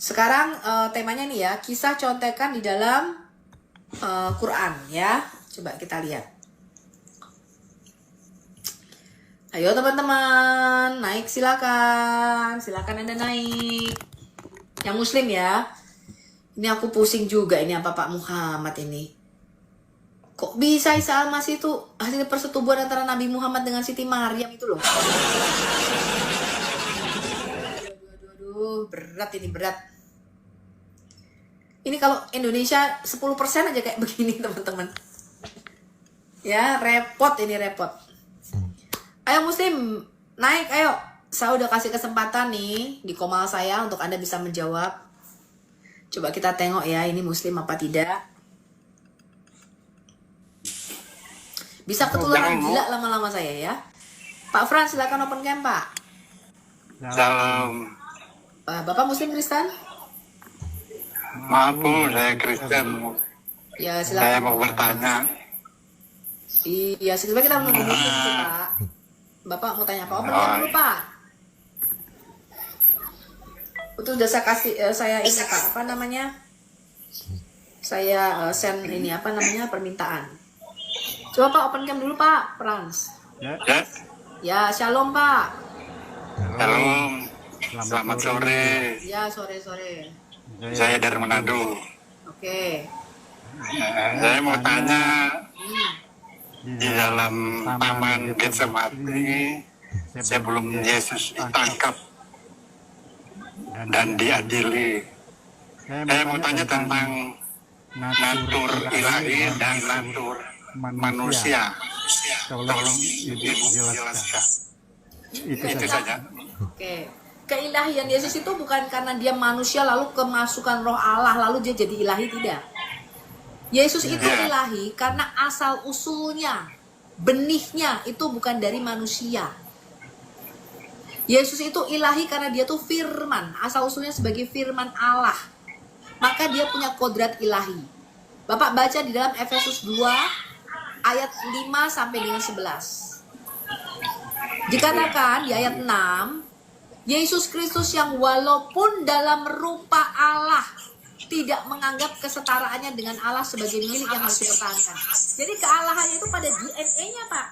Sekarang temanya nih ya, kisah contekan di dalam Quran ya. Coba kita lihat. Ayo teman-teman, naik silakan. Silakan Anda naik. Yang muslim ya. Ini aku pusing juga ini apa Pak Muhammad ini. Kok bisa Isa Al-Masih itu hasil persetubuhan antara Nabi Muhammad dengan Siti Maryam itu loh. Aduh, berat ini, berat. Ini kalau Indonesia 10% aja kayak begini teman-teman. Ya, repot ini, repot. Ayo muslim, naik ayo. Saya udah kasih kesempatan nih di komal saya untuk Anda bisa menjawab. Coba kita tengok ya, ini muslim apa tidak. Bisa ketularan gila lama-lama saya ya. Pak Fran, silakan open cam, Pak. Salam. Bapak muslim Kristen? Maaf Bu, saya Kristen. Ya, silakan. Saya mau bertanya. Iya, sebenarnya kita menunggu dulu Pak. Bapak mau tanya apa? Open cam dulu, Pak. Itu udah saya kasih, saya ini Pak, apa namanya? Saya send ini apa namanya, permintaan. Coba Pak open cam dulu Pak, Frans. Ya, Ya, shalom Pak. salam. Selamat sore. Ya, sore-sore. Saya dari Manado. Oke. Saya mau tanya, di dalam taman Getsemani sebelum Yesus ditangkap dan diadili, saya mau tanya tentang natur ilahi dan natur manusia. Tolong Ibu jelaskan. Itu saja. Oke. Keilahian Yesus itu bukan karena dia manusia lalu kemasukan roh Allah lalu dia jadi ilahi, tidak. Yesus itu ilahi karena asal usulnya, benihnya itu bukan dari manusia. Yesus itu ilahi karena dia tuh firman, asal usulnya sebagai firman Allah. Maka dia punya kodrat ilahi. Bapak baca di dalam Efesus 2 ayat 5 sampai dengan 11. Dikatakan di ayat 6, Yesus Kristus yang walaupun dalam rupa Allah tidak menganggap kesetaraannya dengan Allah sebagai milik yang harus dipertahankan. Jadi kealahannya itu pada DNA-nya, Pak.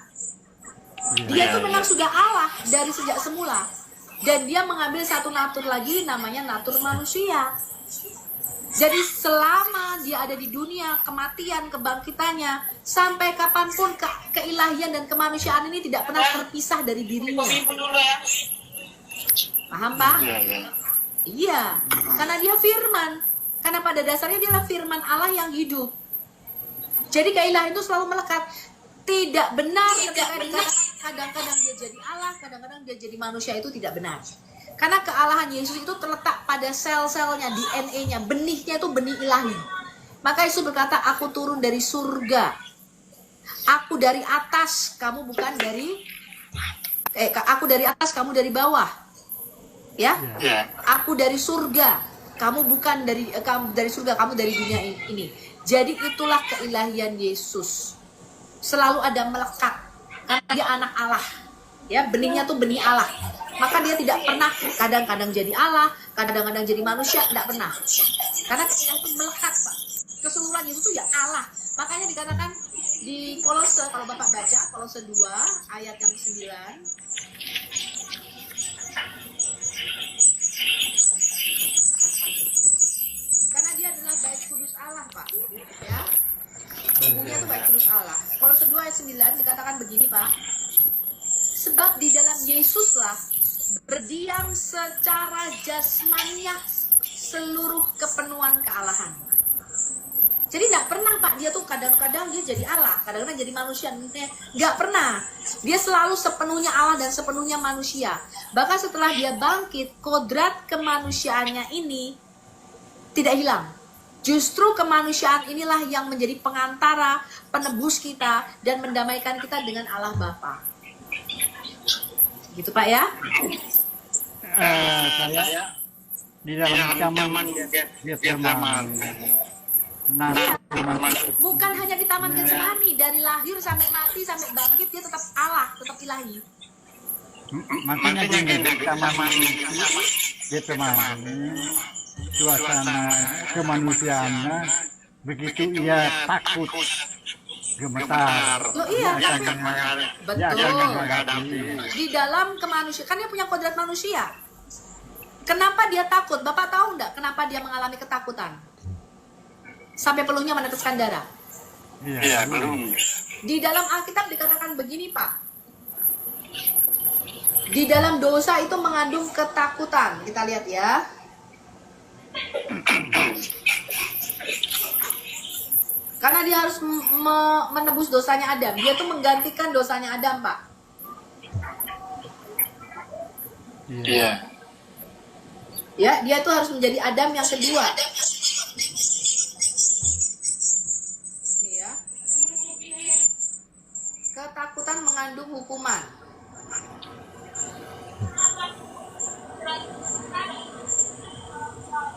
Dia itu memang sudah Allah dari sejak semula. Dan dia mengambil satu natur lagi namanya natur manusia. Jadi selama dia ada di dunia, kematian, kebangkitannya, sampai kapanpun keilahian dan kemanusiaan ini tidak pernah terpisah dari dirinya. Paham, Pak? Iya, karena dia firman. Karena pada dasarnya dia adalah firman Allah yang hidup. Jadi keilahian itu selalu melekat. Tidak benar ketika dikatakan kadang-kadang dia jadi Allah, kadang-kadang dia jadi manusia, itu tidak benar. Karena kealahan Yesus itu terletak pada sel-selnya, DNA-nya, benihnya itu benih ilahi. Maka Yesus berkata, aku turun dari surga. Aku dari atas, kamu bukan dari... aku dari atas, kamu dari bawah. Ya? Aku dari surga. Kamu bukan dari surga, kamu dari dunia ini. Jadi itulah keilahian Yesus. Selalu ada melekat. Karena dia anak Allah. Ya, benihnya tuh benih Allah. Maka dia tidak pernah kadang-kadang jadi Allah, kadang-kadang jadi manusia, tidak pernah. Karena keilahian itu melekat, Pak. Keseluruhan Yesus itu ya Allah. Makanya dikatakan di Kolose, kalau Bapak baca Kolose 2 ayat yang 9. Karena dia adalah bait kudus Allah, Pak. Ya. Tubuhnya itu bait kudus Allah. Kolose 2 ayat 9 dikatakan begini, Pak. Sebab di dalam Yesuslah berdiam secara jasmaniah seluruh kepenuhan kealahan. Jadi nggak pernah, Pak, dia tuh kadang-kadang dia jadi Allah, kadang-kadang jadi manusia. Nggak pernah. Dia selalu sepenuhnya Allah dan sepenuhnya manusia. Bahkan setelah dia bangkit, kodrat kemanusiaannya ini tidak hilang. Justru kemanusiaan inilah yang menjadi pengantara, penebus kita, dan mendamaikan kita dengan Allah Bapa. Gitu, Pak ya? Saya di dalam taman Getsemani. Nah, bukan hanya di taman Getsemani, dari lahir sampai mati sampai bangkit dia tetap Allah, tetap ilahi. makanya gini, di taman Getsemani suasana kemanusiaannya, begitu ia takut, gemetar, Loh, iya, dia tapi- akan Betul. menghadapi. Di dalam kemanusiaan, kan dia punya kodrat manusia. Kenapa dia takut? Bapak tahu nggak kenapa dia mengalami ketakutan? Sampai peluhnya meneteskan darah. Iya, belum. Di dalam Alkitab dikatakan begini, Pak. Di dalam dosa itu mengandung ketakutan. Kita lihat ya. Karena dia harus menebus dosanya Adam. Dia tuh menggantikan dosanya Adam, Pak. Iya. Ya, dia tuh harus menjadi Adam yang kedua. Nih ya. Ketakutan mengandung hukuman.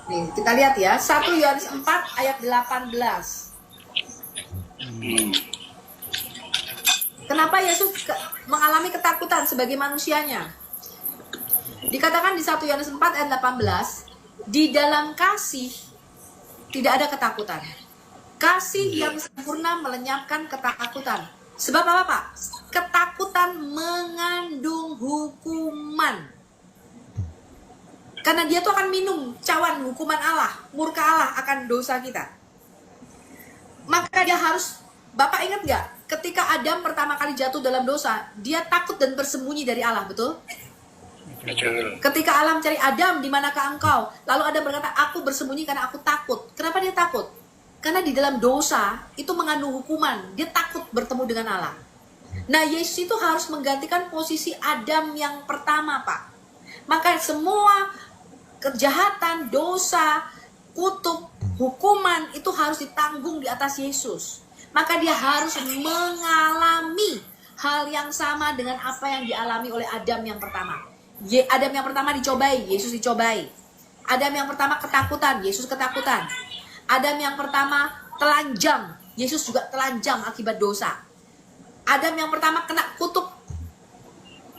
Nih, kita lihat ya. 1 Yohanes 4 ayat 18. Kenapa Yesus mengalami ketakutan sebagai manusianya? Dikatakan di 1 Yohanes 4 ayat 18, di dalam kasih tidak ada ketakutan. Kasih yang sempurna melenyapkan ketakutan. Sebab apa, Pak? Ketakutan mengandung hukuman. Karena dia tuh akan minum cawan hukuman Allah, murka Allah akan dosa kita. Maka dia harus, Bapak ingat nggak? Ketika Adam pertama kali jatuh dalam dosa, dia takut dan bersembunyi dari Allah, betul? Betul. Ketika Allah mencari Adam, di manakah engkau? Lalu Adam berkata, aku bersembunyi karena aku takut. Kenapa dia takut? Karena di dalam dosa itu mengandung hukuman. Dia takut bertemu dengan Allah. Nah, Yesus itu harus menggantikan posisi Adam yang pertama, Pak. Maka semua kejahatan, dosa, kutuk, hukuman itu harus ditanggung di atas Yesus. Maka dia harus mengalami hal yang sama dengan apa yang dialami oleh Adam yang pertama. Adam yang pertama dicobai, Yesus dicobai. Adam yang pertama ketakutan, Yesus ketakutan. Adam yang pertama telanjang, Yesus juga telanjang akibat dosa. Adam yang pertama kena kutuk,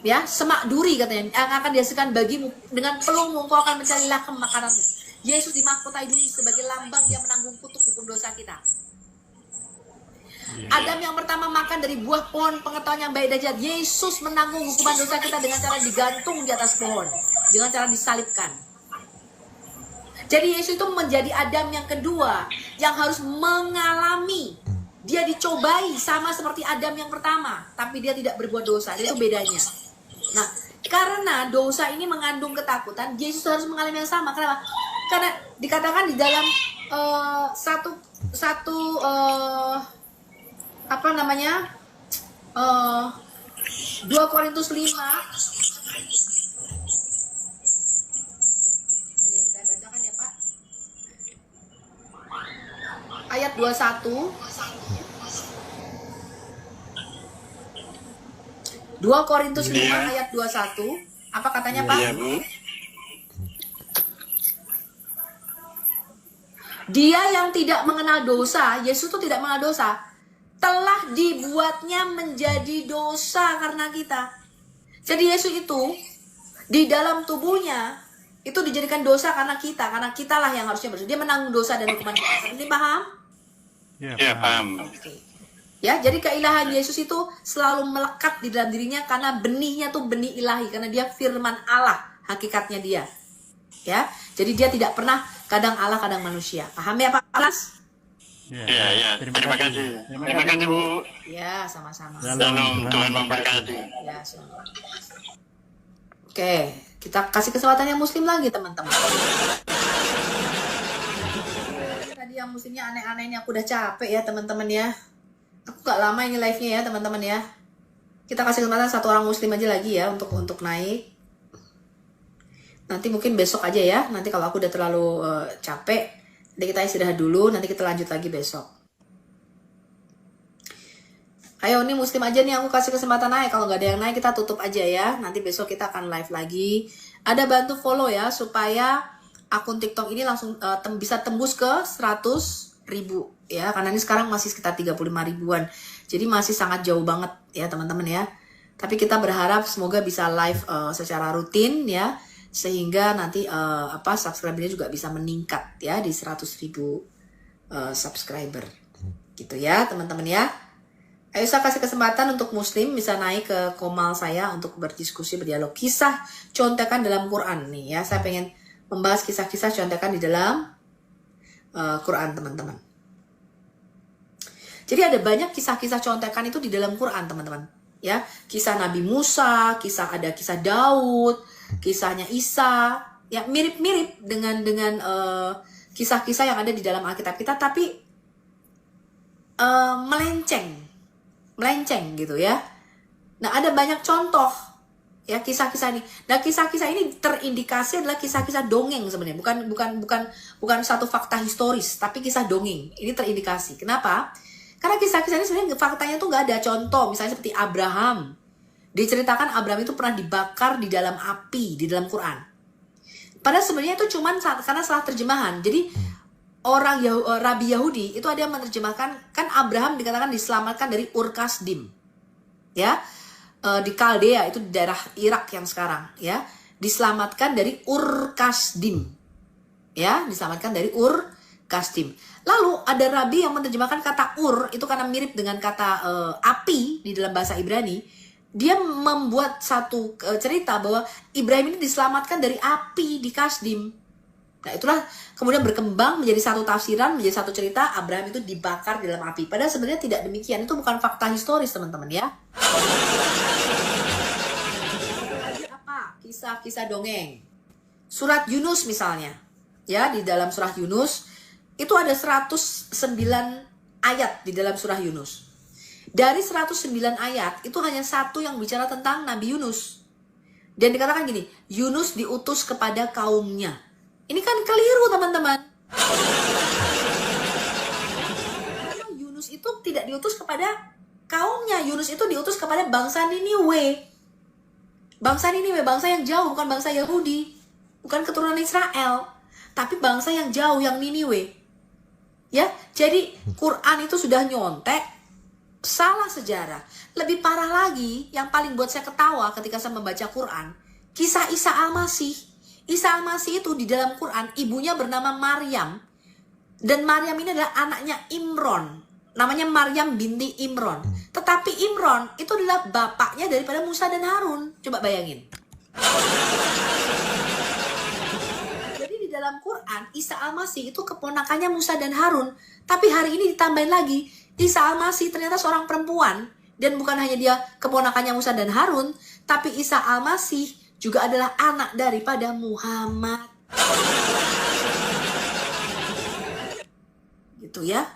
ya, semak duri katanya, yang akan dihasilkan bagimu, dengan peluhmu engkau akan mencari lakem makananmu. Yesus dimahkotai duri sebagai lambang dia menanggung kutuk hukum dosa kita. Adam yang pertama makan dari buah pohon pengetahuan yang baik dan jahat. Yesus menanggung hukuman dosa kita dengan cara digantung di atas pohon, dengan cara disalibkan. Jadi Yesus itu menjadi Adam yang kedua yang harus mengalami. Dia dicobai sama seperti Adam yang pertama, tapi dia tidak berbuat dosa. Itu bedanya. Nah, karena dosa ini mengandung ketakutan, Yesus harus mengalami yang sama. Kenapa? Karena dikatakan di dalam apa namanya, 2 Korintus 5. Ini saya bacakan ya, Pak. Ayat 21. 2 Korintus 5 ayat 21. Apa katanya, Pak? Iya, Bu. Dia yang tidak mengenal dosa, Yesus itu tidak mengenal dosa, telah dibuatnya menjadi dosa karena kita. Jadi Yesus itu di dalam tubuhnya itu dijadikan dosa karena kitalah yang harusnya berdosa. Dia menanggung dosa dan hukuman kita. Ini paham? Iya, paham. Oke. Ya, jadi keilahan Yesus itu selalu melekat di dalam dirinya karena benihnya tuh benih ilahi, karena dia firman Allah, hakikatnya dia. Ya, jadi dia tidak pernah kadang Allah kadang manusia. Paham ya, Pak Alas? Iya. Terima kasih. Terima kasih, Bu. Ya, sama-sama. Shalom, Tuhan memberkati. Ya, shalom. Oke, kita kasih kesempatan yang muslim lagi, teman-teman. Tadi yang muslimnya aneh-aneh ini aku udah capek ya, teman-teman ya. Aku gak lama ini live-nya ya, teman-teman ya. Kita kasih kesempatan satu orang muslim aja lagi ya untuk naik. Nanti mungkin besok aja ya. Nanti kalau aku udah terlalu capek, jadi kita istirahat dulu, nanti kita lanjut lagi besok. Ayo, ini muslim aja nih, aku kasih kesempatan naik. Kalau nggak ada yang naik, kita tutup aja ya. Nanti besok kita akan live lagi. Ada bantu follow ya, supaya akun TikTok ini langsung bisa tembus ke 100.000 ya. Karena ini sekarang masih sekitar 35 ribuan. Jadi masih sangat jauh banget ya, teman-teman ya. Tapi kita berharap semoga bisa live secara rutin ya. sehingga nanti subscribernya juga bisa meningkat ya di 100.000 subscriber gitu ya teman-teman ya. Ayo saya kasih kesempatan untuk Muslim bisa naik ke komal saya untuk berdiskusi, berdialog. Kisah contekan dalam Quran nih ya, saya pengen membahas kisah-kisah contekan di dalam Quran teman-teman. Jadi ada banyak kisah-kisah contekan itu di dalam Quran teman-teman. Ya, kisah Nabi Musa, ada kisah Daud, kisahnya Isa, ya mirip-mirip dengan kisah-kisah yang ada di dalam Alkitab kita, tapi melenceng gitu ya. Nah, ada banyak contoh ya kisah-kisah ini. Nah, kisah-kisah ini terindikasi adalah kisah-kisah dongeng sebenarnya, bukan satu fakta historis, tapi kisah dongeng. Ini terindikasi. Kenapa? Karena kisah-kisah ini sebenarnya faktanya tuh nggak ada. Contoh misalnya seperti Abraham. Diceritakan Abraham itu pernah dibakar di dalam api di dalam Quran. Padahal sebenarnya itu cuma karena salah terjemahan. Jadi Rabi Yahudi itu ada yang menerjemahkan, kan Abraham dikatakan diselamatkan dari Ur Kasdim. Ya. Di Kaldea itu di daerah Irak yang sekarang, ya. Diselamatkan dari Ur Kasdim. Ya, diselamatkan dari Ur Kasdim. Lalu ada Rabi yang menerjemahkan kata Ur itu karena mirip dengan kata api di dalam bahasa Ibrani. Dia membuat satu cerita bahwa Ibrahim ini diselamatkan dari api di Kasdim. Nah, itulah kemudian berkembang menjadi satu tafsiran, menjadi satu cerita Abraham itu dibakar di dalam api. Padahal sebenarnya tidak demikian. Itu bukan fakta historis, teman-teman ya. Apa? Kisah-kisah dongeng. Surat Yunus misalnya. Ya, di dalam surat Yunus itu ada 109 ayat di dalam surah Yunus. Dari 109 ayat, itu hanya satu yang bicara tentang Nabi Yunus. Dan dikatakan gini, Yunus diutus kepada kaumnya. Ini kan keliru teman-teman. Karena Yunus itu tidak diutus kepada kaumnya. Yunus itu diutus kepada bangsa Niniwe. Bangsa Niniwe, bangsa yang jauh, bukan bangsa Yahudi. Bukan keturunan Israel. Tapi bangsa yang jauh, yang Niniwe. Ya, jadi Quran itu sudah nyontek, salah sejarah. Lebih parah lagi, yang paling buat saya ketawa ketika saya membaca Quran, kisah Isa Al-Masih. Isa Al-Masih itu di dalam Quran, ibunya bernama Maryam. Dan Maryam ini adalah anaknya Imron. Namanya Maryam binti Imron. Tetapi Imron itu adalah bapaknya daripada Musa dan Harun. Coba bayangin. Dalam Quran, Isa Al-Masih itu keponakannya Musa dan Harun. Tapi hari ini ditambahin lagi, Isa Al-Masih ternyata seorang perempuan. Dan bukan hanya dia keponakannya Musa dan Harun, tapi Isa Al-Masih juga adalah anak daripada Muhammad. Gitu ya.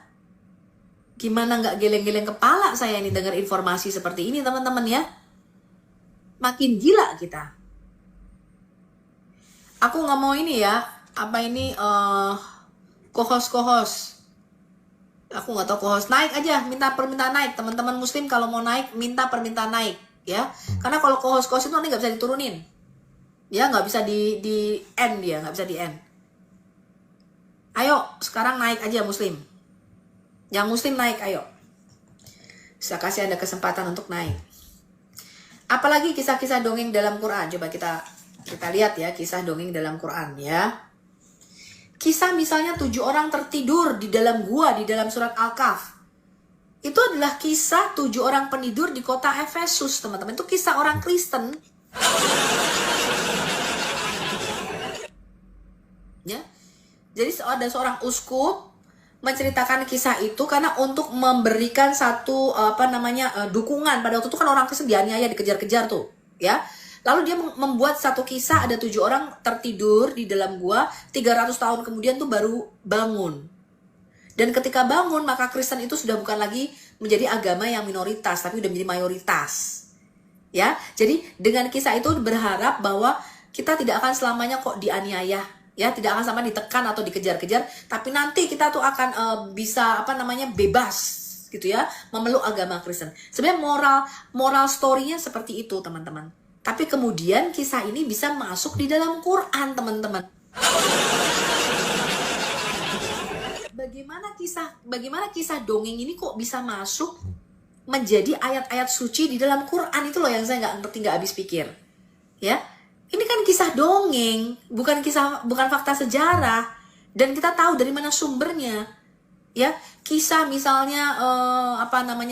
Gimana nggak geleng-geleng kepala saya ini dengar informasi seperti ini teman-teman ya. Makin gila kita. Aku nggak mau ini ya. Apa ini kohos. Aku nggak tahu kohos. Naik aja, minta permintaan naik. Teman-teman Muslim kalau mau naik, minta permintaan naik, ya. Karena kalau kohos itu nanti nggak bisa diturunin, ya, nggak bisa di end dia, nggak bisa di end. Ayo, sekarang naik aja Muslim. Yang Muslim naik, ayo. Saya kasih Anda kesempatan untuk naik. Apalagi kisah-kisah dongeng dalam Quran. Coba kita lihat ya, kisah dongeng dalam Quran ya. Kisah misalnya 7 orang tertidur di dalam gua di dalam surat Al-Kahf. Itu adalah kisah 7 orang penidur di kota Efesus, teman-teman. Itu kisah orang Kristen. Ya. Jadi ada seorang uskup menceritakan kisah itu karena untuk memberikan satu dukungan. Pada waktu itu kan orang Kristen dianiaya, dikejar-kejar tuh, ya. Lalu dia membuat satu kisah, ada 7 orang tertidur di dalam gua, 300 tahun kemudian tuh baru bangun. Dan ketika bangun, maka Kristen itu sudah bukan lagi menjadi agama yang minoritas, tapi udah menjadi mayoritas. Ya, jadi dengan kisah itu berharap bahwa kita tidak akan selamanya kok dianiaya, ya, tidak akan sama ditekan atau dikejar-kejar, tapi nanti kita tuh akan bisa bebas, gitu ya, memeluk agama Kristen. Sebenarnya moral story-nya seperti itu, teman-teman. Tapi kemudian kisah ini bisa masuk di dalam Quran, teman-teman. Bagaimana kisah dongeng ini kok bisa masuk menjadi ayat-ayat suci di dalam Quran? Itu loh yang saya nggak habis pikir. Ya, Ini kan kisah dongeng, bukan fakta sejarah, dan kita tahu dari mana sumbernya. Ya, kisah misalnya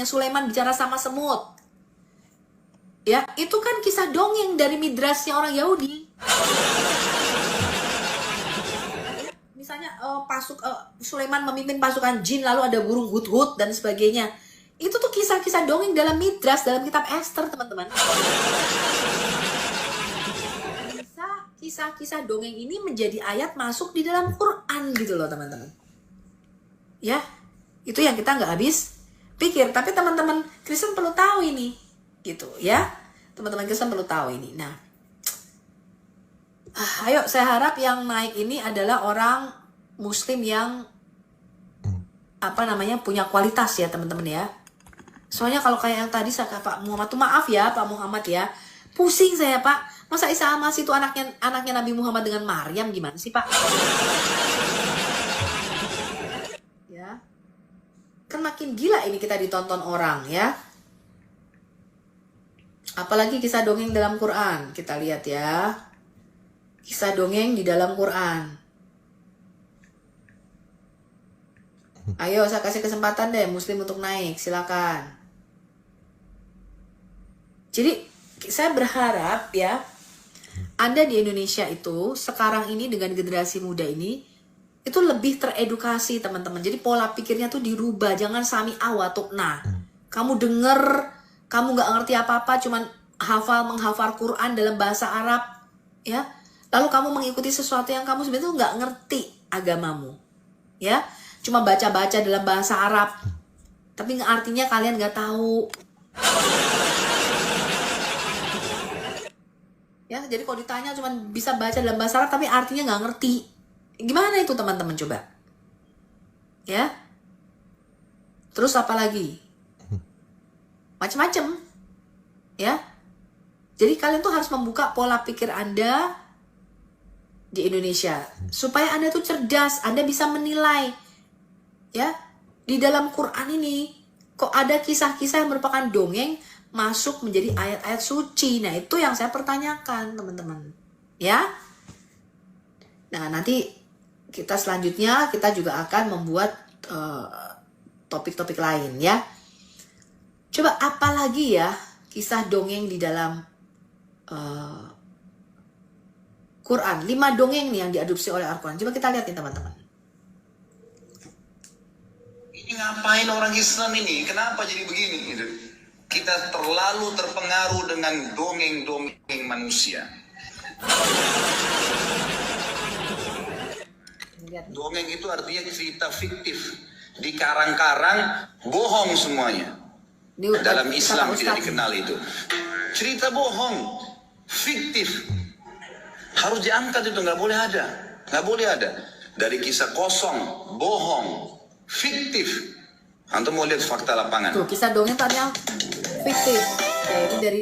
Sulaiman bicara sama semut. Ya, itu kan kisah dongeng dari midrasnya orang Yahudi. Misalnya Sulaiman memimpin pasukan jin, lalu ada burung hut-hut dan sebagainya. Itu tuh kisah-kisah dongeng dalam midras, dalam kitab Esther, teman-teman. Kisah-kisah dongeng ini menjadi ayat masuk di dalam Quran gitu loh, teman-teman. Ya, itu yang kita nggak habis pikir. Tapi teman-teman Kristen perlu tahu ini, gitu ya. Teman-teman Kristen perlu tahu ini. Nah, ayo, saya harap yang naik ini adalah orang Muslim yang punya kualitas ya, teman-teman ya. Soalnya kalau kayak yang tadi saya Pak Muhammad tuh, maaf ya Pak Muhammad ya, pusing saya Pak. Masa Isa Al-Masih itu anaknya Nabi Muhammad dengan Maryam, gimana sih Pak? Ya, kan makin gila ini kita ditonton orang ya. Apalagi kisah dongeng dalam Quran, kita lihat ya. Kisah dongeng di dalam Quran. Ayo, saya kasih kesempatan deh Muslim untuk naik, silakan. Jadi saya berharap ya, Anda di Indonesia itu sekarang ini dengan generasi muda ini itu lebih teredukasi, teman-teman. Jadi pola pikirnya tuh dirubah, jangan sami awatukna. Kamu denger, kamu nggak ngerti apa-apa, cuman menghafal Quran dalam bahasa Arab, ya. Lalu kamu mengikuti sesuatu yang kamu sebenarnya nggak ngerti agamamu, ya. Cuma baca-baca dalam bahasa Arab, tapi artinya kalian nggak tahu. Ya, jadi kalau ditanya cuma bisa baca dalam bahasa Arab tapi artinya nggak ngerti. Gimana itu teman-teman coba? Ya. Terus apa lagi? Macem-macem. Ya. Jadi kalian tuh harus membuka pola pikir Anda di Indonesia supaya Anda tuh cerdas, Anda bisa menilai. Ya. Di dalam Quran ini kok ada kisah-kisah yang merupakan dongeng masuk menjadi ayat-ayat suci. Nah, itu yang saya pertanyakan, teman-teman. Ya. Nah, nanti kita selanjutnya kita juga akan membuat topik-topik lain ya. Coba apa lagi ya kisah dongeng di dalam Quran. 5 dongeng nih yang diadopsi oleh Al-Quran. Coba kita lihat nih, teman-teman. Ini ngapain orang Islam ini? Kenapa jadi begini? Gitu. Kita terlalu terpengaruh dengan dongeng-dongeng manusia. Dongeng itu artinya cerita fiktif. Dikarang-karang, bohong semuanya. Dalam Islam tidak dikenal itu. Cerita bohong, fiktif. Harus diangkat itu, nggak boleh ada. Nggak boleh ada. Dari kisah kosong, bohong, fiktif. Antum mau lihat fakta lapangan. Tuh, kisah dongeng tadinya fiktif. Ya, itu dari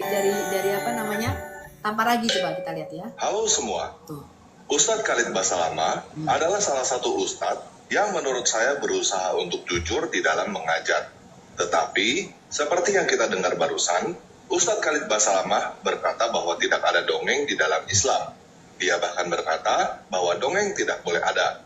Tamparagi, coba kita lihat ya. Halo semua. Tuh. Ustadz Khalid Basalamah adalah salah satu ustadz yang menurut saya berusaha untuk jujur di dalam mengajar. Tetapi, seperti yang kita dengar barusan, Ustadz Khalid Basalamah berkata bahwa tidak ada dongeng di dalam Islam. Dia bahkan berkata bahwa dongeng tidak boleh ada.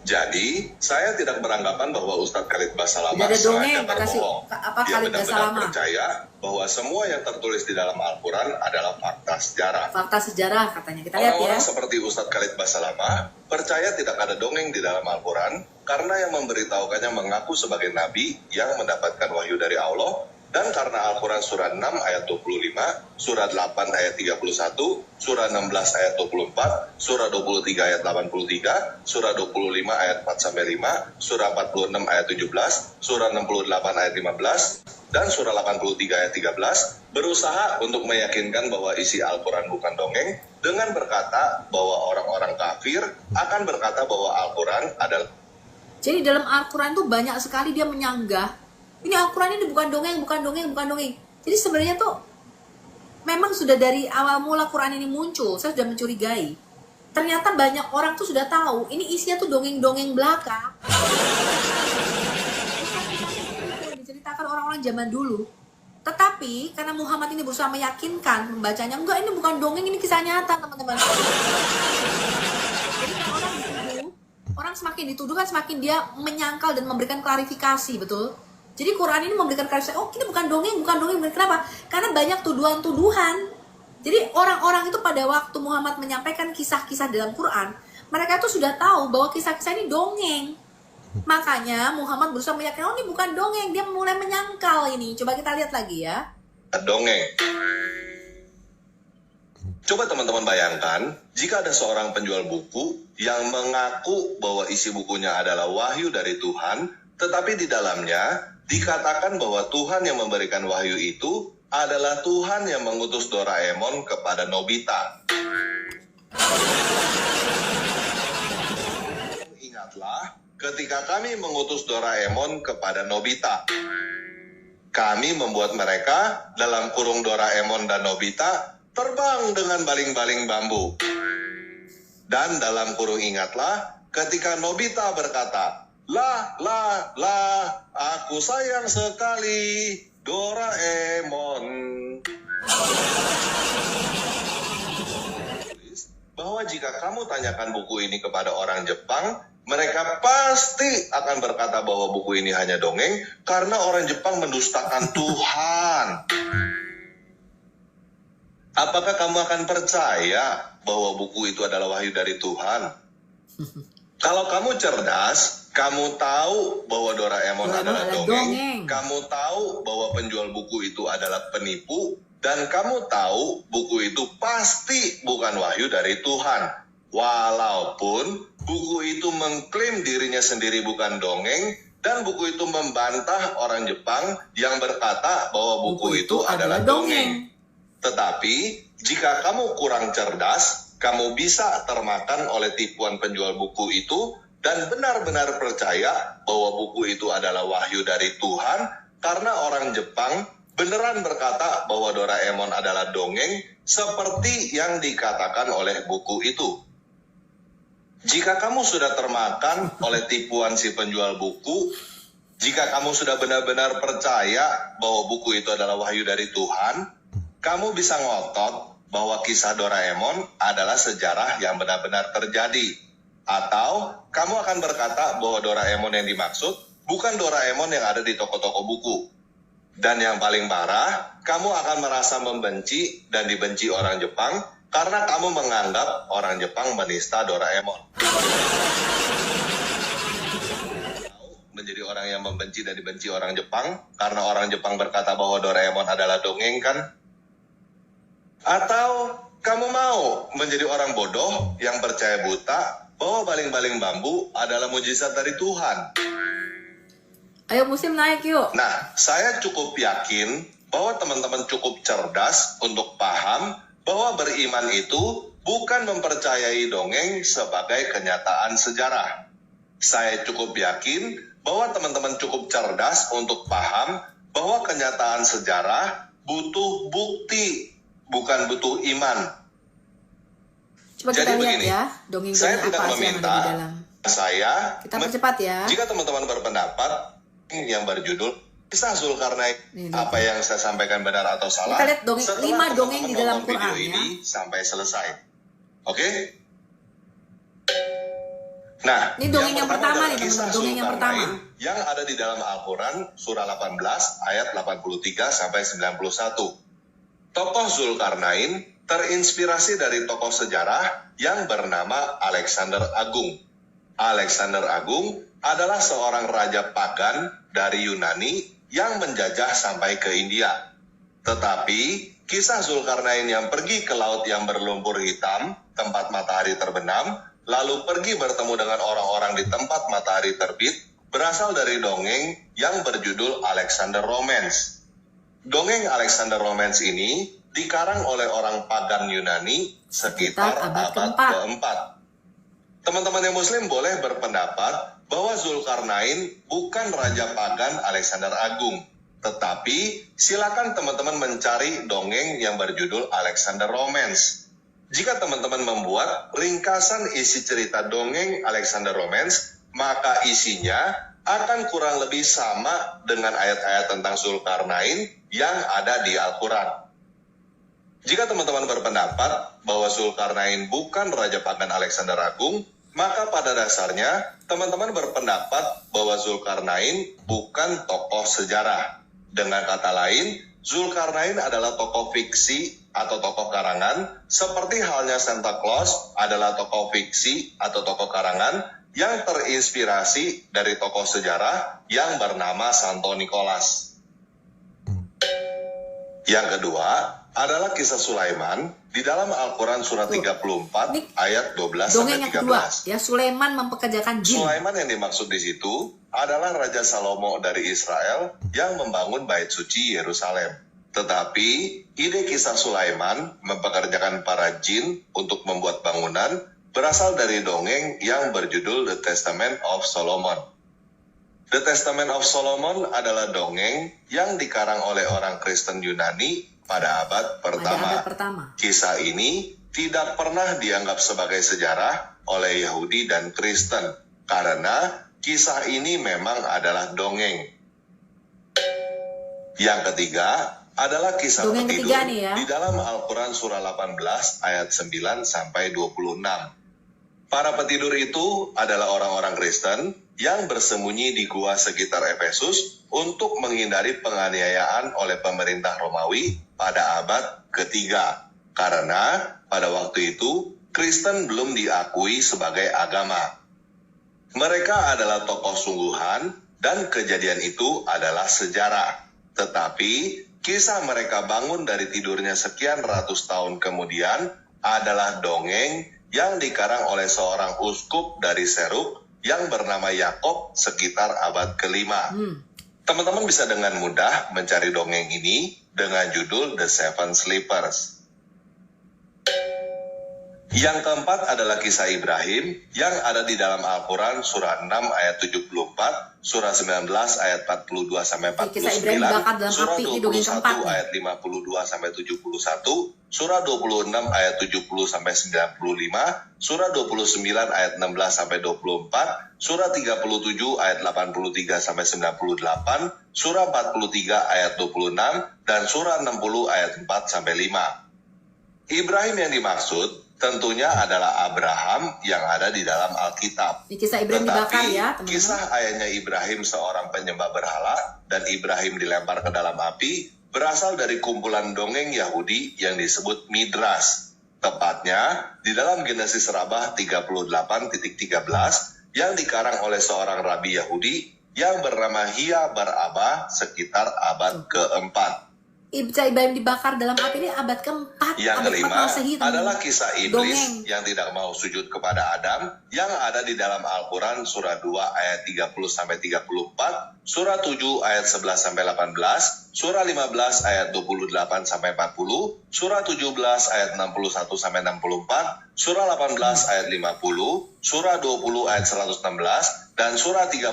Jadi, saya tidak beranggapan bahwa Ustadz Khalid Basalamah sengaja berbohong. Dia benar-benar percaya bahwa semua yang tertulis di dalam Al-Quran adalah fakta sejarah. Fakta sejarah katanya, kita lihat ya. Orang-orang seperti Ustadz Khalid Basalamah percaya tidak ada dongeng di dalam Al-Quran karena yang memberitahukannya mengaku sebagai nabi yang mendapatkan wahyu dari Allah. Dan karena Al-Quran surah 6 ayat 25, surah 8 ayat 31, surah 16 ayat 24, surah 23 ayat 83, surah 25 ayat 4-5, surah 46 ayat 17, surah 68 ayat 15, dan surah 83 ayat 13, berusaha untuk meyakinkan bahwa isi Al-Quran bukan dongeng, dengan berkata bahwa orang-orang kafir akan berkata bahwa Al-Quran adalah... Jadi dalam Al-Quran tuh banyak sekali dia menyanggah, ini Al-Quran ini bukan dongeng. Jadi sebenarnya tuh memang sudah dari awal mula Quran ini muncul, saya sudah mencurigai. Ternyata banyak orang tuh sudah tahu, ini isinya tuh dongeng-dongeng belaka. Diceritakan orang-orang zaman dulu. Tetapi Tapi karena Muhammad ini berusaha meyakinkan membacanya, enggak, ini bukan dongeng, ini kisah nyata, teman-teman. Jadi kalau orang semakin dituduh kan semakin dia menyangkal dan memberikan klarifikasi, betul? Jadi Quran ini memberikan klarifikasi, oh ini bukan dongeng. Kenapa? Karena banyak tuduhan-tuduhan. Jadi orang-orang itu pada waktu Muhammad menyampaikan kisah-kisah dalam Quran, mereka itu sudah tahu bahwa kisah-kisah ini dongeng. Makanya Muhammad berusaha meyakinkan, oh ini bukan dongeng, dia mulai menyangkal ini. Coba kita lihat lagi ya. Dongeng. Coba teman-teman bayangkan, jika ada seorang penjual buku yang mengaku bahwa isi bukunya adalah wahyu dari Tuhan, tetapi di dalamnya dikatakan bahwa Tuhan yang memberikan wahyu itu adalah Tuhan yang mengutus Doraemon kepada Nobita. Ingatlah, ketika kami mengutus Doraemon kepada Nobita, kami membuat mereka, dalam kurung Doraemon dan Nobita, terbang dengan baling-baling bambu. Dan dalam kurung ingatlah, ketika Nobita berkata, lah, aku sayang sekali Doraemon. Bahwa jika kamu tanyakan buku ini kepada orang Jepang, mereka pasti akan berkata bahwa buku ini hanya dongeng karena orang Jepang mendustakan Tuhan. Apakah kamu akan percaya bahwa buku itu adalah wahyu dari Tuhan? Kalau kamu cerdas, kamu tahu bahwa Doraemon adalah dongeng, kamu tahu bahwa penjual buku itu adalah penipu, dan kamu tahu buku itu pasti bukan wahyu dari Tuhan. Walaupun buku itu mengklaim dirinya sendiri bukan dongeng, dan buku itu membantah orang Jepang yang berkata bahwa buku itu adalah dongeng. Tetapi, jika kamu kurang cerdas, kamu bisa termakan oleh tipuan penjual buku itu dan benar-benar percaya bahwa buku itu adalah wahyu dari Tuhan karena orang Jepang beneran berkata bahwa Doraemon adalah dongeng seperti yang dikatakan oleh buku itu. Jika kamu sudah termakan oleh tipuan si penjual buku, jika kamu sudah benar-benar percaya bahwa buku itu adalah wahyu dari Tuhan, kamu bisa ngotot bahwa kisah Doraemon adalah sejarah yang benar-benar terjadi. Atau kamu akan berkata bahwa Doraemon yang dimaksud bukan Doraemon yang ada di toko-toko buku. Dan yang paling parah, kamu akan merasa membenci dan dibenci orang Jepang karena kamu menganggap orang Jepang menista Doraemon. Menjadi orang yang membenci dan dibenci orang Jepang karena orang Jepang berkata bahwa Doraemon adalah dongeng, kan? Atau kamu mau menjadi orang bodoh yang percaya buta bahwa baling-baling bambu adalah mujizat dari Tuhan? Ayo Muslim naik yuk. Nah, saya cukup yakin bahwa teman-teman cukup cerdas untuk paham bahwa beriman itu bukan mempercayai dongeng sebagai kenyataan sejarah. Saya cukup yakin bahwa teman-teman cukup cerdas untuk paham bahwa kenyataan sejarah butuh bukti, bukan butuh iman. Coba kita lihat ya, dongeng saya tidak apa sih yang ada di dalam. Kita percepat ya. Jika teman-teman berpendapat yang berjudul Kisah Zulkarnain, apa yang saya sampaikan benar atau salah, kita lihat 5 dongeng di dalam Quran video ini sampai selesai. Oke? Nah, ini dongeng yang pertama nih teman-teman, dongeng yang pertama yang ada di dalam Al-Quran surah 18 ayat 83 sampai 91. Tokoh Zulkarnain terinspirasi dari tokoh sejarah yang bernama Alexander Agung. Alexander Agung adalah seorang raja pagan dari Yunani yang menjajah sampai ke India. Tetapi kisah Zulkarnain yang pergi ke laut yang berlumpur hitam, tempat matahari terbenam, lalu pergi bertemu dengan orang-orang di tempat matahari terbit, berasal dari dongeng yang berjudul Alexander Romance. Dongeng Alexander Romance ini dikarang oleh orang pagan Yunani sekitar abad keempat. Teman-teman yang Muslim boleh berpendapat bahwa Zulkarnain bukan raja pagan Alexander Agung. Tetapi silakan teman-teman mencari dongeng yang berjudul Alexander Romance. Jika teman-teman membuat ringkasan isi cerita dongeng Alexander Romance, maka isinya akan kurang lebih sama dengan ayat-ayat tentang Zulkarnain yang ada di Al-Quran. Jika teman-teman berpendapat bahwa Zulkarnain bukan Raja Pagan Alexander Agung, maka pada dasarnya teman-teman berpendapat bahwa Zulkarnain bukan tokoh sejarah. Dengan kata lain, Zulkarnain adalah tokoh fiksi atau tokoh karangan, seperti halnya Santa Claus adalah tokoh fiksi atau tokoh karangan yang terinspirasi dari tokoh sejarah yang bernama Santo Nicholas. Yang kedua adalah kisah Sulaiman di dalam Al-Quran surat 34 ayat 12 Dongeng yang kedua, 13. ya, Sulaiman mempekerjakan jin. Sulaiman yang dimaksud di situ adalah Raja Salomo dari Israel yang membangun bait suci Yerusalem. Tetapi ide kisah Sulaiman mempekerjakan para jin untuk membuat bangunan berasal dari dongeng yang berjudul The Testament of Solomon. The Testament of Solomon adalah dongeng yang dikarang oleh orang Kristen Yunani pada abad pertama. Kisah ini tidak pernah dianggap sebagai sejarah oleh Yahudi dan Kristen karena kisah ini memang adalah dongeng. Yang ketiga adalah kisah Dongeng petidur ketiga nih ya. di dalam Al-Quran surah 18 ayat 9 sampai 26. Para petidur itu adalah orang-orang Kristen yang bersembunyi di gua sekitar Efesus untuk menghindari penganiayaan oleh pemerintah Romawi pada abad ketiga. Karena pada waktu itu Kristen belum diakui sebagai agama. Mereka adalah tokoh sungguhan dan kejadian itu adalah sejarah. Tetapi kisah mereka bangun dari tidurnya sekian ratus tahun kemudian adalah dongeng yang dikarang oleh seorang uskup dari Seruk yang bernama Yakob sekitar abad kelima. Teman-teman bisa dengan mudah mencari dongeng ini dengan judul The Seven Sleepers. Yang keempat adalah kisah Ibrahim yang ada di dalam Al-Quran surah 6 ayat 74, surah 19 ayat 42 sampai 49, surah 21 ayat 52 sampai 71, surah 26 ayat 70 sampai 95, surah 29 ayat 16 sampai 24, surah 37 ayat 83 sampai 98, surah 43 ayat 26, dan surah 60 ayat 4 sampai 5. Ibrahim yang dimaksud tentunya adalah Abraham yang ada di dalam Alkitab. Di kisah Ibrahim dibakar ya, teman-teman. Kisah ayahnya Ibrahim seorang penyembah berhala dan Ibrahim dilempar ke dalam api berasal dari kumpulan dongeng Yahudi yang disebut Midras. Tepatnya di dalam Genesis Rabah 38:13 yang dikarang oleh seorang rabi Yahudi yang bernama Hia Bar Abba sekitar abad keempat. Ibrahim dibakar dalam api ini abad keempat. Yang kelima adalah kisah iblis dongeng yang tidak mau sujud kepada Adam yang ada di dalam Al-Quran surah 2 ayat 30-34, surah 7 ayat 11-18, surah 15 ayat 28-40, surah 17 ayat 61-64, surah 18 ayat 50, surah 20 ayat 116, dan surah 38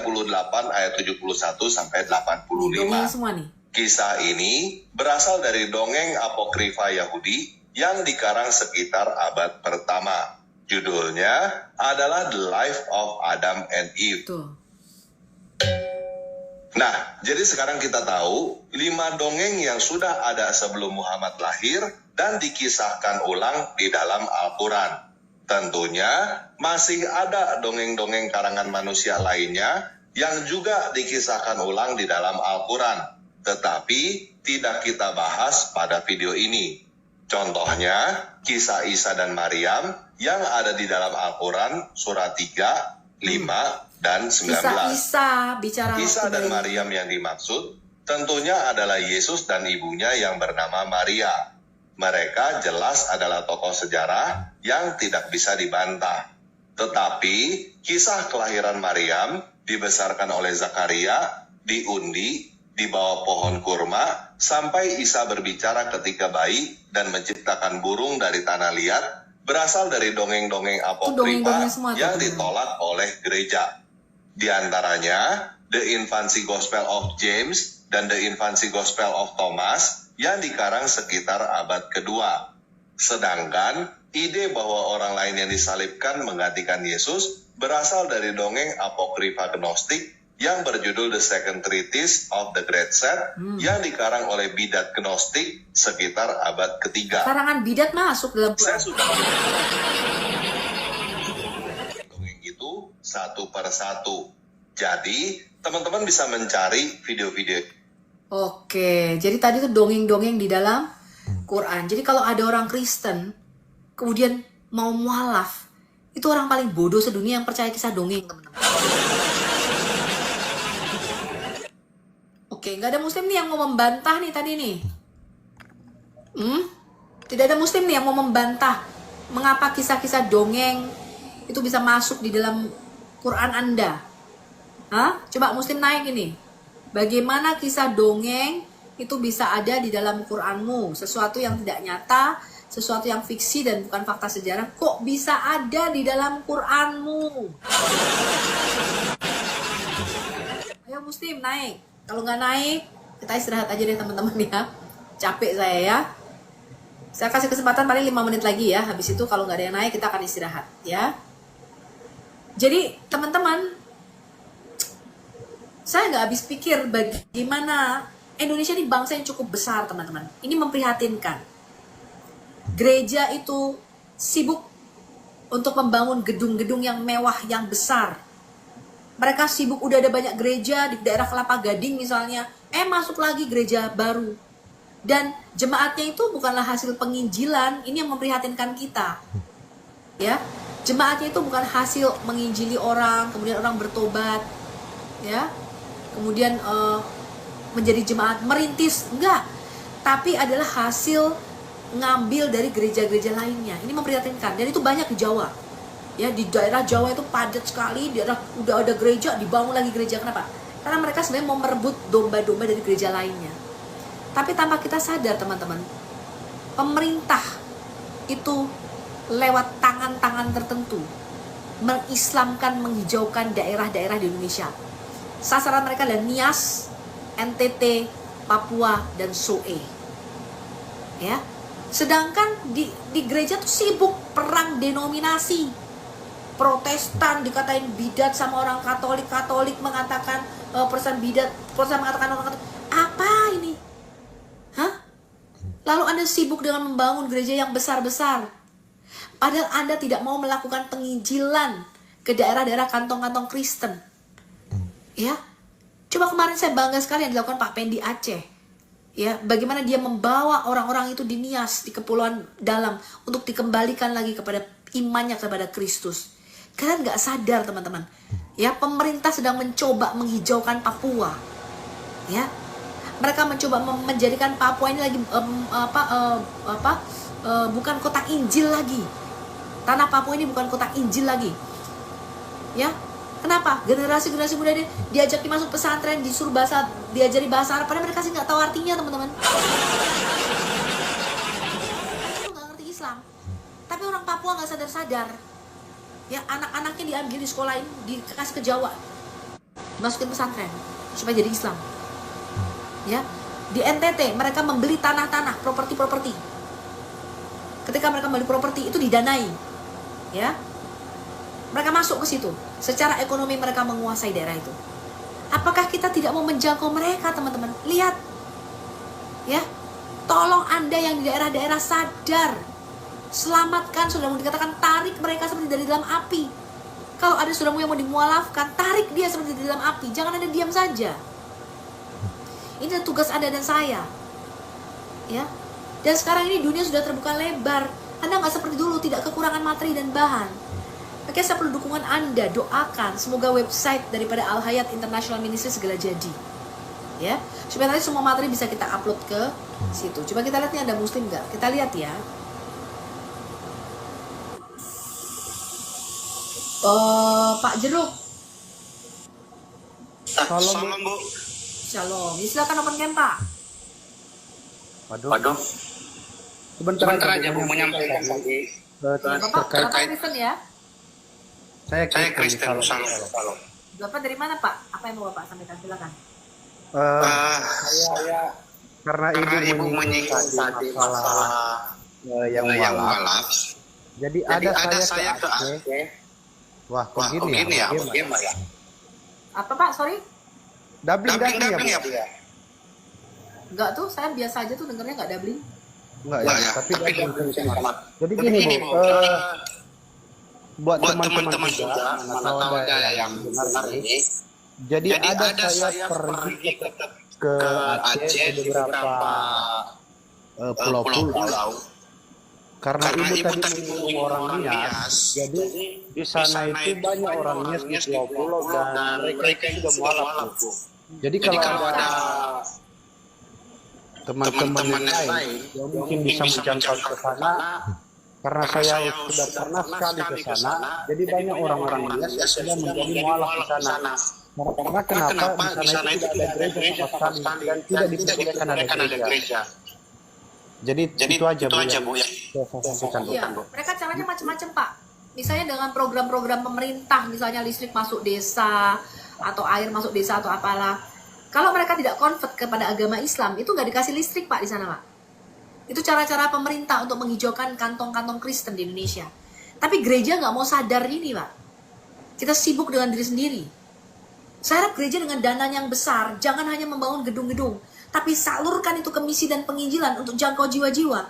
ayat 71-85. Dongeng semua nih. Kisah ini berasal dari dongeng apokrifa Yahudi yang dikarang sekitar abad pertama. Judulnya adalah The Life of Adam and Eve. Tuh. Nah, jadi sekarang kita tahu 5 dongeng yang sudah ada sebelum Muhammad lahir dan dikisahkan ulang di dalam Al-Quran. Tentunya masih ada dongeng-dongeng karangan manusia lainnya yang juga dikisahkan ulang di dalam Al-Quran. Tetapi tidak kita bahas pada video ini. Contohnya, kisah Isa dan Maryam yang ada di dalam Al-Quran surat 3, 5, dan 19. Isa dan Maryam yang dimaksud tentunya adalah Yesus dan ibunya yang bernama Maria. Mereka jelas adalah tokoh sejarah yang tidak bisa dibantah. Tetapi kisah kelahiran Maryam dibesarkan oleh Zakaria, diundi, di bawah pohon kurma, sampai Isa berbicara ketika bayi dan menciptakan burung dari tanah liat, berasal dari dongeng-dongeng apokrifa yang ditolak oleh gereja. Di antaranya, The Infancy Gospel of James dan The Infancy Gospel of Thomas yang dikarang sekitar abad kedua. Sedangkan, ide bahwa orang lain yang disalibkan menggantikan Yesus berasal dari dongeng apokrifa Gnostik yang berjudul The Second Treatise of the Great Set yang dikarang oleh bidat Gnostik sekitar abad ketiga. Karangan bidat masuk dalam Saya Quran. sudah dongeng itu satu per satu. Jadi teman-teman bisa mencari video-video. Oke, jadi tadi tuh dongeng-dongeng di dalam Quran. Jadi kalau ada orang Kristen kemudian mau mualaf, itu orang paling bodoh sedunia yang percaya kisah dongeng, teman-teman. Oke, nggak ada muslim nih yang mau membantah nih tadi nih. Tidak ada muslim nih yang mau membantah mengapa kisah-kisah dongeng itu bisa masuk di dalam Quran Anda. Hah? Coba muslim naik ini. Bagaimana kisah dongeng itu bisa ada di dalam Quranmu? Sesuatu yang tidak nyata, sesuatu yang fiksi dan bukan fakta sejarah, kok bisa ada di dalam Quranmu? Ayo muslim naik. Kalau nggak naik, kita istirahat aja deh teman-teman ya. Capek saya ya. Saya kasih kesempatan paling 5 menit lagi ya. Habis itu kalau nggak ada yang naik, kita akan istirahat ya. Jadi teman-teman, saya nggak habis pikir bagaimana Indonesia ini bangsa yang cukup besar teman-teman. Ini memprihatinkan. Gereja itu sibuk untuk membangun gedung-gedung yang mewah, yang besar. Mereka sibuk, udah ada banyak gereja di daerah Kelapa Gading misalnya. Masuk lagi gereja baru. Dan jemaatnya itu bukanlah hasil penginjilan. Ini yang memprihatinkan kita. Ya, jemaatnya itu bukan hasil menginjili orang, kemudian orang bertobat. Ya, kemudian menjadi jemaat merintis. Enggak. Tapi adalah hasil ngambil dari gereja-gereja lainnya. Ini memprihatinkan. Dan itu banyak di Jawa. Ya, di daerah Jawa itu padat sekali, daerah udah ada gereja, dibangun lagi gereja. Kenapa? Karena mereka sebenarnya mau merebut domba-domba dari gereja lainnya. Tapi tanpa kita sadar teman-teman, pemerintah itu lewat tangan-tangan tertentu mengislamkan, menghijaukan daerah-daerah di Indonesia. Sasaran mereka adalah Nias, NTT, Papua, dan Soe. Ya, sedangkan di gereja tuh sibuk perang denominasi. Protestan dikatain bidat sama orang Katolik, Katolik mengatakan Protestan bidat, Protestan mengatakan orang Katolik. Apa ini? Hah? Lalu Anda sibuk dengan membangun gereja yang besar-besar. Padahal Anda tidak mau melakukan penginjilan ke daerah-daerah kantong-kantong Kristen. Ya. Coba kemarin saya bangga sekali yang dilakukan Pak Pendi Aceh. Ya, bagaimana dia membawa orang-orang itu di Nias, di Kepulauan Dalam untuk dikembalikan lagi kepada imannya kepada Kristus. Kalian nggak sadar teman-teman, ya, pemerintah sedang mencoba menghijaukan Papua, ya, mereka mencoba menjadikan Papua ini lagi bukan kota Injil lagi, tanah Papua ini bukan kota Injil lagi, ya, kenapa? Generasi muda ini diajak masuk pesantren, disuruh diajari bahasa Arab, padahal mereka sih nggak tahu artinya teman-teman, nggak ngerti Islam, tapi orang Papua nggak sadar. Ya, anak-anaknya diambil di sekolah ini, dikasih ke Jawa, masukin pesantren supaya jadi Islam. Ya, di NTT mereka membeli tanah-tanah, properti. Ketika mereka membeli properti itu didanai, ya, mereka masuk ke situ. Secara ekonomi mereka menguasai daerah itu. Apakah kita tidak mau menjangkau mereka, teman-teman? Lihat, ya, tolong Anda yang di daerah-daerah sadar. Selamatkan, saudaramu, dikatakan tarik mereka seperti dari dalam api. Kalau ada saudaramu yang mau dimualafkan, tarik dia seperti dari dalam api. Jangan Anda diam saja. Ini adalah tugas Anda dan saya. Ya. Dan sekarang ini dunia sudah terbuka lebar. Anda nggak seperti dulu, tidak kekurangan materi dan bahan. Oke, saya perlu dukungan Anda. Doakan semoga website daripada Al Hayat International Ministry segera jadi. Ya, supaya nanti semua materi bisa kita upload ke situ. Coba kita lihat nih, ada muslim nggak? Kita lihat ya. Pak Jeruk. Salam Bu. Shalom. Silakan open cam, Pak. Waduh. Sebentar aja Bu menyampaikan tadi. Bapak Kristen ya? Saya Kristen. Salam. Bapak dari mana, Pak? Apa yang mau Bapak sampaikan? Silakan. Saya karena ibu menyinggung tadi masalah yang walaf. Jadi ada saya ke Aceh. Wah, kok gini ya? Apa, Pak? Sorry? Doubling ya, Bu? Enggak tuh, saya biasa aja tuh dengernya nggak doubling. Enggak ya, tapi doubling sama. Jadi gini, Bu, buat teman-teman juga, mana tahu ada yang dengar ini. Jadi ada saya pergi ke Aceh beberapa pulau-pulau. Karena ibu tadi menyinggung orang Nias, jadi di sana itu banyak orang Nias di pulau-pulau dan mereka juga mualaf. Jadi kalau ada teman-teman yang lain yang mungkin bisa menjangkau ke sana, karena saya sudah pernah sekali ke sana, jadi banyak orang-orang Nias yang sudah menjadi mualaf di sana. Karena kenapa di sana itu tidak ada gereja sama sekali dan tidak diperbolehkan ada gereja. Jadi itu aja Bu ya. Iya, mereka caranya macam-macam Pak. Misalnya dengan program-program pemerintah, misalnya listrik masuk desa atau air masuk desa atau apalah. Kalau mereka tidak convert kepada agama Islam, itu nggak dikasih listrik Pak di sana Pak. Itu cara-cara pemerintah untuk menghijaukan kantong-kantong Kristen di Indonesia. Tapi gereja nggak mau sadar ini Pak. Kita sibuk dengan diri sendiri. Saya harap gereja dengan dana yang besar, jangan hanya membangun gedung-gedung, tapi salurkan itu ke misi dan penginjilan untuk jangkau jiwa-jiwa.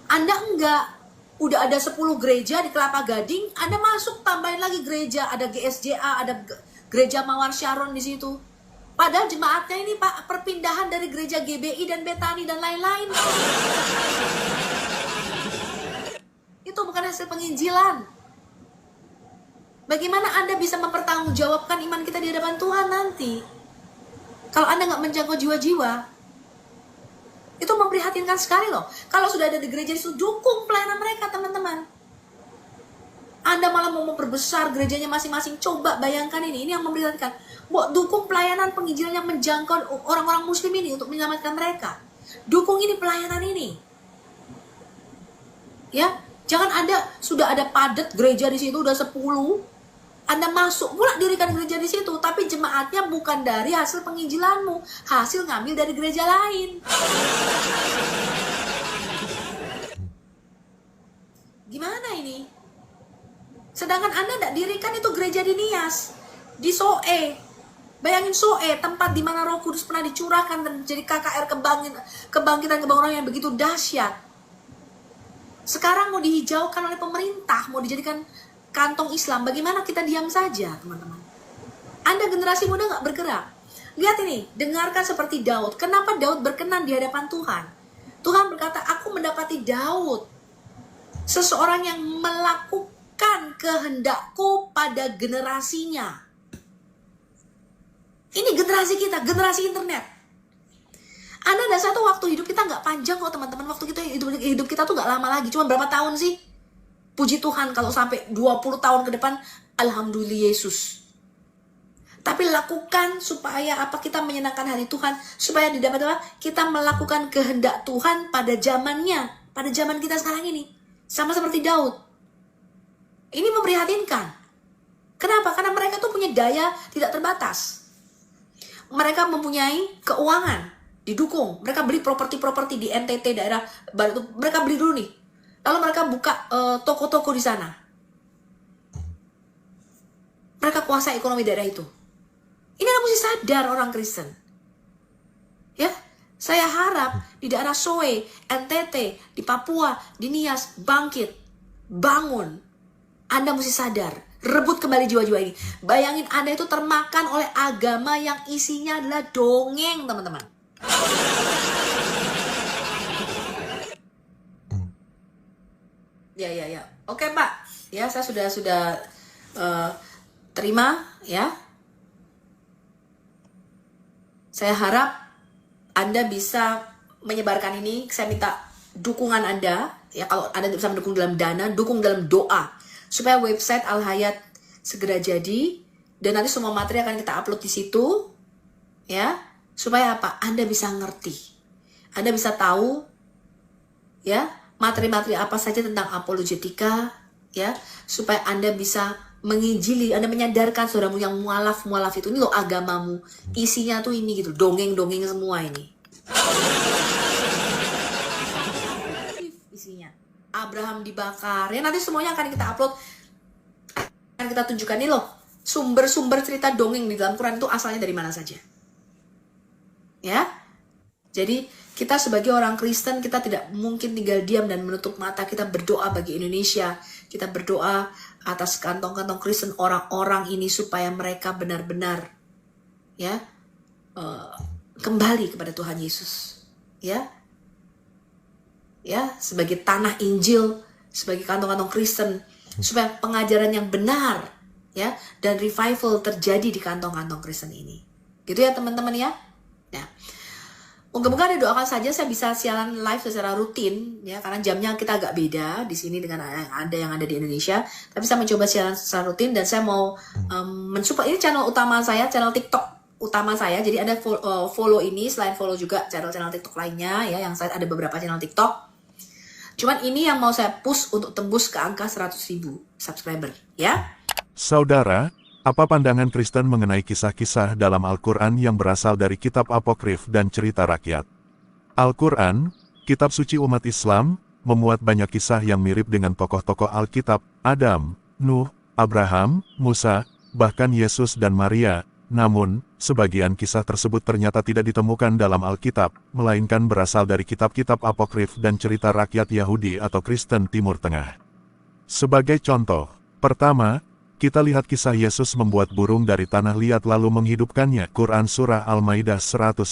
Anda enggak, udah ada 10 gereja di Kelapa Gading, Anda masuk tambahin lagi gereja, ada GSJA, ada gereja Mawar Sharon di situ. Padahal jemaatnya ini Pak, perpindahan dari gereja GBI dan Betani dan lain-lain. Itu bukan hasil penginjilan. Bagaimana Anda bisa mempertanggungjawabkan iman kita di hadapan Tuhan nanti? Kalau Anda nggak menjangkau jiwa-jiwa, itu memprihatinkan sekali loh. Kalau sudah ada di gereja itu, dukung pelayanan mereka teman-teman. Anda malah mau memperbesar gerejanya masing-masing. Coba bayangkan ini yang memprihatinkan. Buat dukung pelayanan penginjilan yang menjangkau orang-orang muslim ini untuk menyelamatkan mereka. Dukung ini pelayanan ini. Ya, jangan Anda sudah ada padat gereja di situ udah 10. Anda masuk pula dirikan gereja di situ, tapi jemaatnya bukan dari hasil penginjilanmu, hasil ngambil dari gereja lain. Gimana ini? Sedangkan Anda tidak dirikan itu gereja di Nias, di Soe. Bayangin Soe, tempat di mana Roh Kudus pernah dicurahkan dan jadi KKR kebangkitan kebangunan yang begitu dahsyat. Sekarang mau dihijaukan oleh pemerintah, mau dijadikan kantong Islam. Bagaimana kita diam saja, teman-teman? Anda generasi muda nggak bergerak. Lihat ini, dengarkan seperti Daud. Kenapa Daud berkenan di hadapan Tuhan? Tuhan berkata, aku mendapati Daud, seseorang yang melakukan kehendakku pada generasinya. Ini generasi kita, generasi internet. Anda ada satu waktu hidup kita nggak panjang kok teman-teman. Waktu kita hidup kita tuh nggak lama lagi. Cuma berapa tahun sih? Puji Tuhan kalau sampai 20 tahun ke depan, alhamdulillah Yesus. Tapi lakukan supaya apa, kita menyenangkan hati Tuhan, supaya di dalam kita melakukan kehendak Tuhan pada zamannya, pada zaman kita sekarang ini. Sama seperti Daud. Ini memprihatinkan. Kenapa? Karena mereka tuh punya daya tidak terbatas. Mereka mempunyai keuangan, didukung. Mereka beli properti-properti di NTT daerah baru itu. Mereka beli dulu nih. Lalu mereka buka toko-toko di sana. Mereka kuasai ekonomi daerah itu. Ini harus mesti sadar orang Kristen. Ya, saya harap di daerah Soe, NTT, di Papua, di Nias, bangkit, bangun. Anda mesti sadar, rebut kembali jiwa-jiwa ini. Bayangin Anda itu termakan oleh agama yang isinya adalah dongeng, teman-teman. Ya. Oke, Pak. Ya, saya sudah terima, ya. Saya harap Anda bisa menyebarkan ini. Saya minta dukungan Anda. Ya, kalau Anda bisa mendukung dalam dana, dukung dalam doa. Supaya website Al Hayat segera jadi. Dan nanti semua materi akan kita upload di situ. Ya. Supaya apa? Anda bisa ngerti. Anda bisa tahu. Ya. Materi-materi apa saja tentang apologetika, ya, supaya Anda bisa menginjili, Anda menyadarkan saudaramu yang mualaf itu, ini loh agamamu, isinya tuh ini gitu, dongeng-dongeng semua ini. Isinya, Abraham dibakar, ya nanti semuanya akan kita upload, akan kita tunjukkan nih loh, sumber-sumber cerita dongeng di dalam Quran itu asalnya dari mana saja. Ya. Jadi kita sebagai orang Kristen, kita tidak mungkin tinggal diam dan menutup mata. Kita berdoa bagi Indonesia. Kita berdoa atas kantong-kantong Kristen orang-orang ini supaya mereka benar-benar ya kembali kepada Tuhan Yesus. Ya. Ya, sebagai tanah Injil, sebagai kantong-kantong Kristen, supaya pengajaran yang benar ya dan revival terjadi di kantong-kantong Kristen ini. Gitu ya teman-teman ya. Nah, moga-moga didoakan saja saya bisa siaran live secara rutin ya, karena jamnya kita agak beda di sini dengan yang ada di Indonesia. Tapi saya mencoba siaran secara rutin dan saya mau mensupport ini channel utama saya, channel TikTok utama saya. Jadi ada follow ini, selain follow juga channel-channel TikTok lainnya ya, yang saya ada beberapa channel TikTok. Cuman ini yang mau saya push untuk tembus ke angka 100.000 subscriber ya. Saudara, apa pandangan Kristen mengenai kisah-kisah dalam Al-Quran yang berasal dari kitab apokrif dan cerita rakyat? Al-Quran, kitab suci umat Islam, memuat banyak kisah yang mirip dengan tokoh-tokoh Alkitab, Adam, Nuh, Abraham, Musa, bahkan Yesus dan Maria. Namun, sebagian kisah tersebut ternyata tidak ditemukan dalam Alkitab, melainkan berasal dari kitab-kitab apokrif dan cerita rakyat Yahudi atau Kristen Timur Tengah. Sebagai contoh, pertama, kita lihat kisah Yesus membuat burung dari tanah liat lalu menghidupkannya. Quran Surah Al-Maidah 110.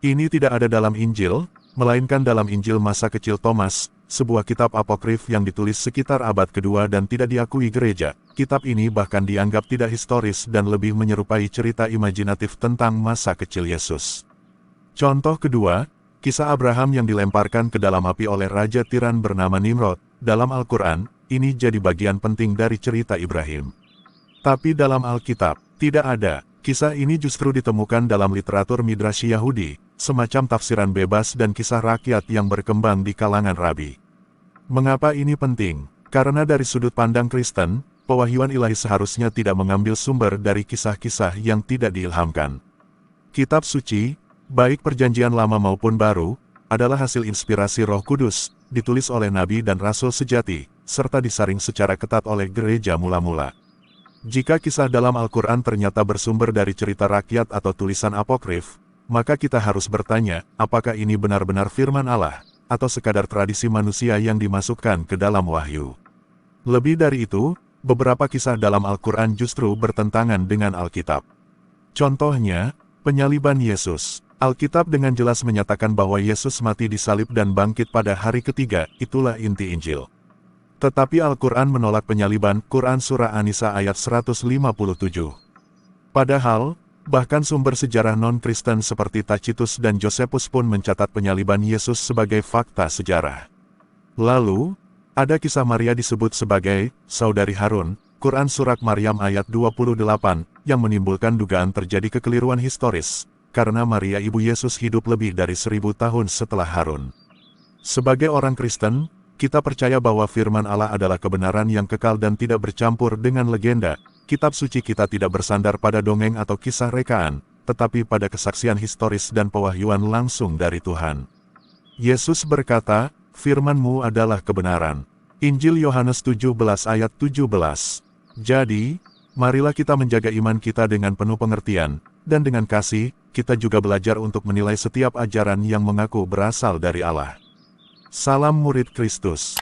Ini tidak ada dalam Injil, melainkan dalam Injil masa kecil Thomas, sebuah kitab apokrif yang ditulis sekitar abad kedua dan tidak diakui gereja. Kitab ini bahkan dianggap tidak historis dan lebih menyerupai cerita imajinatif tentang masa kecil Yesus. Contoh kedua, kisah Abraham yang dilemparkan ke dalam api oleh raja tiran bernama Nimrod. Dalam Al-Quran, ini jadi bagian penting dari cerita Ibrahim. Tapi dalam Alkitab, tidak ada. Kisah ini justru ditemukan dalam literatur Midrasy Yahudi, semacam tafsiran bebas dan kisah rakyat yang berkembang di kalangan rabi. Mengapa ini penting? Karena dari sudut pandang Kristen, pewahyuan ilahi seharusnya tidak mengambil sumber dari kisah-kisah yang tidak diilhamkan. Kitab suci, baik perjanjian lama maupun baru, adalah hasil inspirasi Roh Kudus, ditulis oleh nabi dan rasul sejati, serta disaring secara ketat oleh gereja mula-mula. Jika kisah dalam Al-Quran ternyata bersumber dari cerita rakyat atau tulisan apokrif, maka kita harus bertanya, apakah ini benar-benar firman Allah, atau sekadar tradisi manusia yang dimasukkan ke dalam wahyu. Lebih dari itu, beberapa kisah dalam Al-Quran justru bertentangan dengan Alkitab. Contohnya, penyaliban Yesus. Alkitab dengan jelas menyatakan bahwa Yesus mati disalib dan bangkit pada hari ketiga, itulah inti Injil. Tetapi Al-Quran menolak penyaliban. Quran Surah An-Nisa ayat 157. Padahal, bahkan sumber sejarah non-Kristen seperti Tacitus dan Josephus pun mencatat penyaliban Yesus sebagai fakta sejarah. Lalu, ada kisah Maria disebut sebagai saudari Harun, Quran Surat Maryam ayat 28, yang menimbulkan dugaan terjadi kekeliruan historis, karena Maria ibu Yesus hidup lebih dari 1000 tahun setelah Harun. Sebagai orang Kristen, kita percaya bahwa firman Allah adalah kebenaran yang kekal dan tidak bercampur dengan legenda. Kitab suci kita tidak bersandar pada dongeng atau kisah rekaan, tetapi pada kesaksian historis dan pewahyuan langsung dari Tuhan. Yesus berkata, "Firman-Mu adalah kebenaran." Injil Yohanes 17 ayat 17. Jadi, marilah kita menjaga iman kita dengan penuh pengertian, dan dengan kasih, kita juga belajar untuk menilai setiap ajaran yang mengaku berasal dari Allah. Salam murid Kristus.